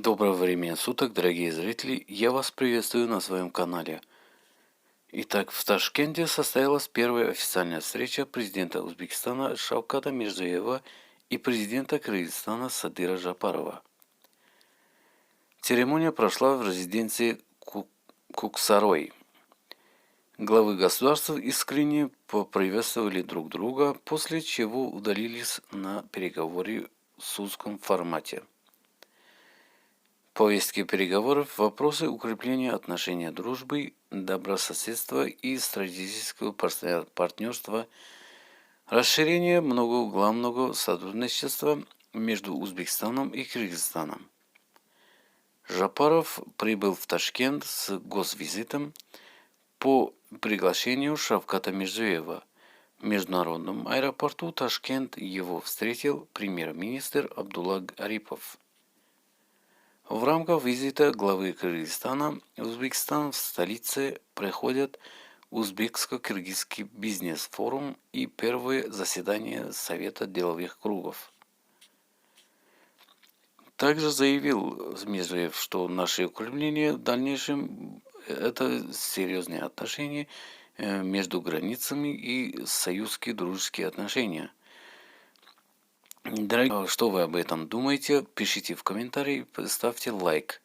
Доброго времени суток, дорогие зрители! Я вас приветствую на своем канале. Итак, в Ташкенте состоялась первая официальная встреча президента Узбекистана Шавката Мирзиёева и президента Кыргызстана Садыра Жапарова. Церемония прошла в резиденции Куксарой. Главы государств искренне поприветствовали друг друга, после чего удалились на переговоры в узком формате. В повестке переговоров вопросы укрепления отношений дружбы, добрососедства и стратегического партнерства, расширение многоугольного сотрудничества между Узбекистаном и Кыргызстаном. Жапаров прибыл в Ташкент с госвизитом по приглашению Шавката Мирзиёева. В международном аэропорту Ташкент его встретил премьер-министр Абдулла Арипов. В рамках визита главы Кыргызстана в Узбекистан в столице проходят Узбекско-Кыргызский бизнес-форум и первое заседание Совета деловых кругов. Также заявил Мирзиёев, что наше укрепление в дальнейшем – это серьезные отношения между границами и союзские дружеские отношения. Дорогие, что вы об этом думаете? Пишите в комментарии, ставьте лайк.